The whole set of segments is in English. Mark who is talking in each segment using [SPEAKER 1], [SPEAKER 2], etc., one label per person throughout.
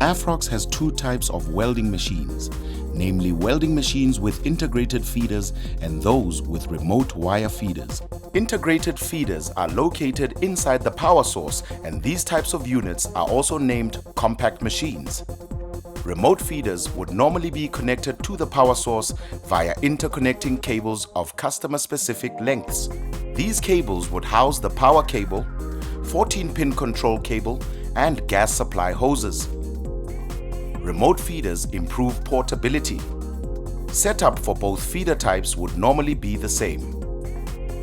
[SPEAKER 1] Afrox has two types of welding machines, namely welding machines with integrated feeders and those with remote wire feeders. Integrated feeders are located inside the power source, and these types of units are also named compact machines. Remote feeders would normally be connected to the power source via interconnecting cables of customer-specific lengths. These cables would house the power cable, 14-pin control cable, and gas supply hoses. Remote feeders improve portability. Setup for both feeder types would normally be the same.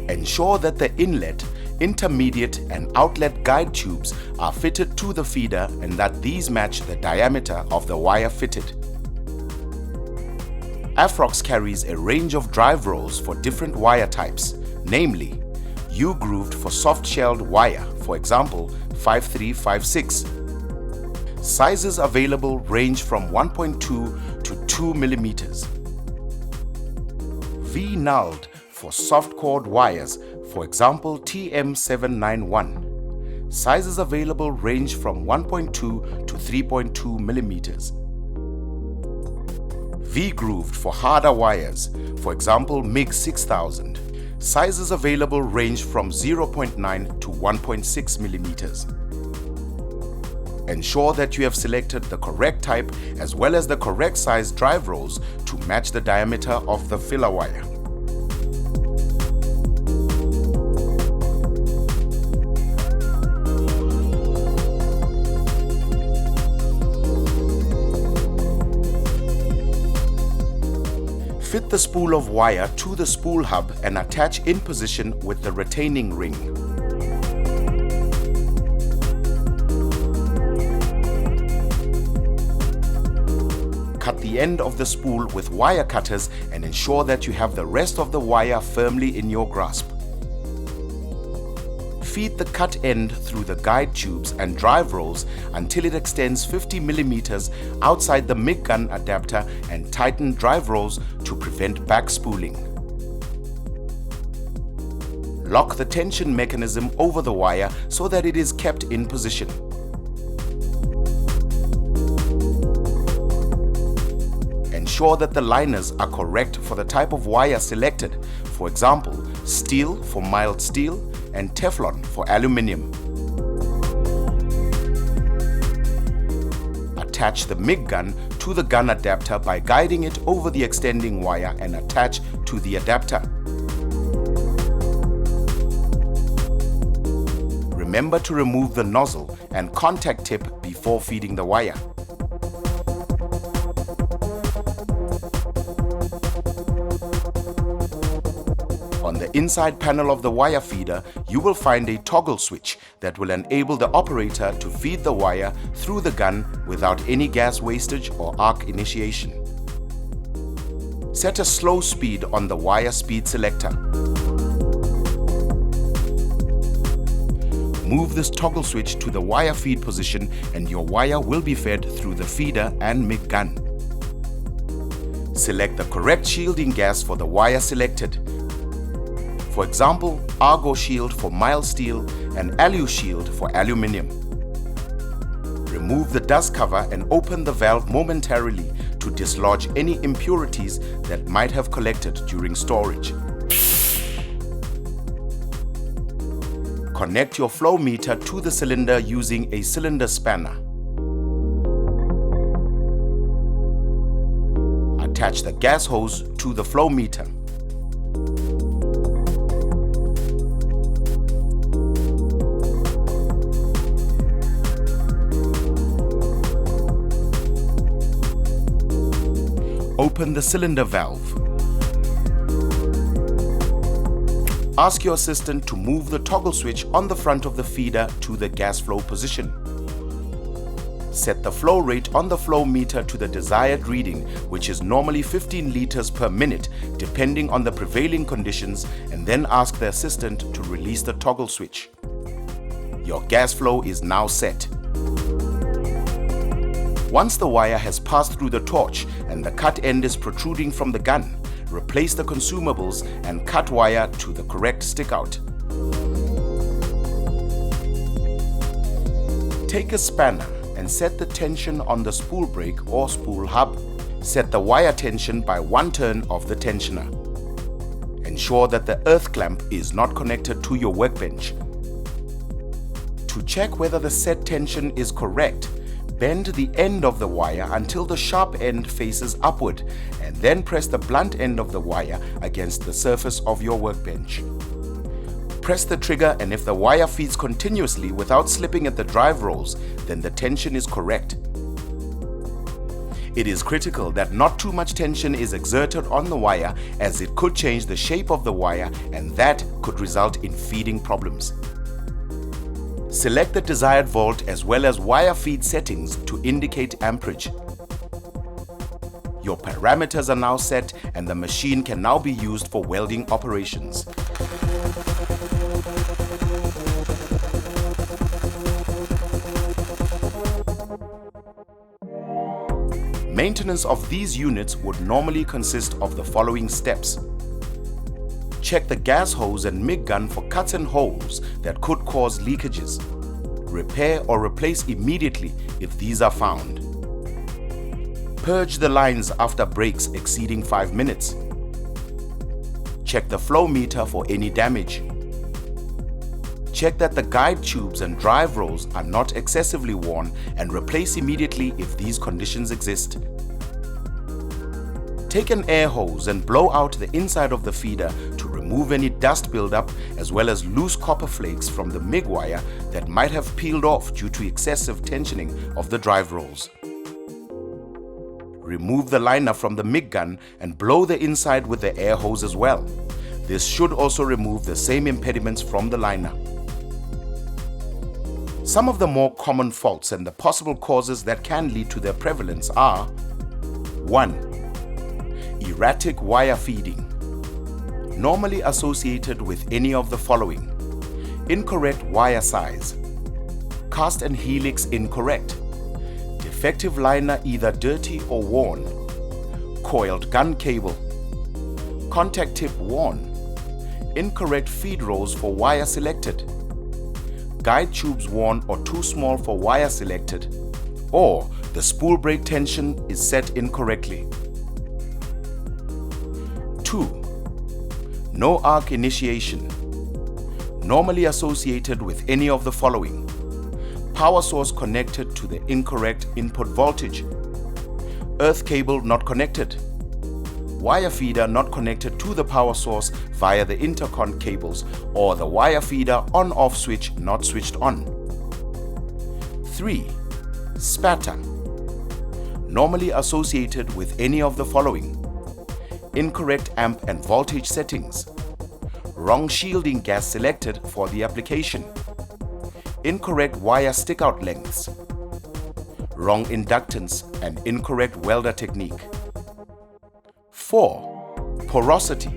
[SPEAKER 1] Ensure that the inlet, intermediate and outlet guide tubes are fitted to the feeder and that these match the diameter of the wire fitted. Afrox carries a range of drive rolls for different wire types, namely U-grooved for soft-shelled wire, for example 5356. Sizes available range from 1.2 to 2 mm. V-nulled for soft-cored wires, for example TM791. Sizes available range from 1.2 to 3.2 mm. V-grooved for harder wires, for example MIG 6000. Sizes available range from 0.9 to 1.6 mm. Ensure that you have selected the correct type as well as the correct size drive rolls to match the diameter of the filler wire. Fit the spool of wire to the spool hub and attach in position with the retaining ring. Cut the end of the spool with wire cutters and ensure that you have the rest of the wire firmly in your grasp. Feed the cut end through the guide tubes and drive rolls until it extends 50 mm outside the MIG Gun adapter and tighten drive rolls to prevent back spooling. Lock the tension mechanism over the wire so that it is kept in position. Ensure that the liners are correct for the type of wire selected, for example, steel for mild steel and Teflon for aluminium. Attach the MIG gun to the gun adapter by guiding it over the extending wire and attach to the adapter. Remember to remove the nozzle and contact tip before feeding the wire. On the inside panel of the wire feeder, you will find a toggle switch that will enable the operator to feed the wire through the gun without any gas wastage or arc initiation. Set a slow speed on the wire speed selector. Move this toggle switch to the wire feed position and your wire will be fed through the feeder and MIG gun. Select the correct shielding gas for the wire selected. For example, Argo Shield for mild steel and Alu Shield for aluminium. Remove the dust cover and open the valve momentarily to dislodge any impurities that might have collected during storage. Connect your flow meter to the cylinder using a cylinder spanner. Attach the gas hose to the flow meter. Open the cylinder valve. Ask your assistant to move the toggle switch on the front of the feeder to the gas flow position. Set the flow rate on the flow meter to the desired reading, which is normally 15 liters per minute, depending on the prevailing conditions, and then ask the assistant to release the toggle switch. Your gas flow is now set. Once the wire has passed through the torch and the cut end is protruding from the gun, replace the consumables and cut wire to the correct stick-out. Take a spanner and set the tension on the spool brake or spool hub. Set the wire tension by 1 turn of the tensioner. Ensure that the earth clamp is not connected to your workbench. To check whether the set tension is correct, bend the end of the wire until the sharp end faces upward and then press the blunt end of the wire against the surface of your workbench. Press the trigger, and if the wire feeds continuously without slipping at the drive rolls, then the tension is correct. It is critical that not too much tension is exerted on the wire, as it could change the shape of the wire and that could result in feeding problems. Select the desired volt as well as wire feed settings to indicate amperage. Your parameters are now set and the machine can now be used for welding operations. Maintenance of these units would normally consist of the following steps. Check the gas hose and MIG gun for cuts and holes that could cause leakages. Repair or replace immediately if these are found. Purge the lines after breaks exceeding 5 minutes. Check the flow meter for any damage. Check that the guide tubes and drive rolls are not excessively worn and replace immediately if these conditions exist. Take an air hose and blow out the inside of the feeder to remove any dust buildup as well as loose copper flakes from the MIG wire that might have peeled off due to excessive tensioning of the drive rolls. Remove the liner from the MIG gun and blow the inside with the air hose as well. This should also remove the same impediments from the liner. Some of the more common faults and the possible causes that can lead to their prevalence are: 1. Erratic wire feeding, normally associated with any of the following: incorrect wire size, cast and helix incorrect, defective liner either dirty or worn, coiled gun cable, contact tip worn, incorrect feed rolls for wire selected, guide tubes worn or too small for wire selected, or the spool brake tension is set incorrectly. 2. No arc initiation, normally associated with any of the following: power source connected to the incorrect input voltage, earth cable not connected, wire feeder not connected to the power source via the intercon cables, or the wire feeder on-off switch not switched on. 3. Spatter, normally associated with any of the following: incorrect amp and voltage settings, wrong shielding gas selected for the application, incorrect wire stick-out lengths, wrong inductance and incorrect welder technique. 4. Porosity,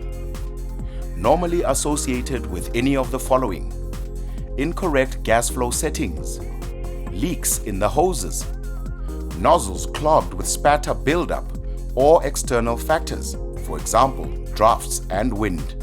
[SPEAKER 1] normally associated with any of the following: incorrect gas flow settings, leaks in the hoses, nozzles clogged with spatter buildup, or external factors, for example, drafts and wind.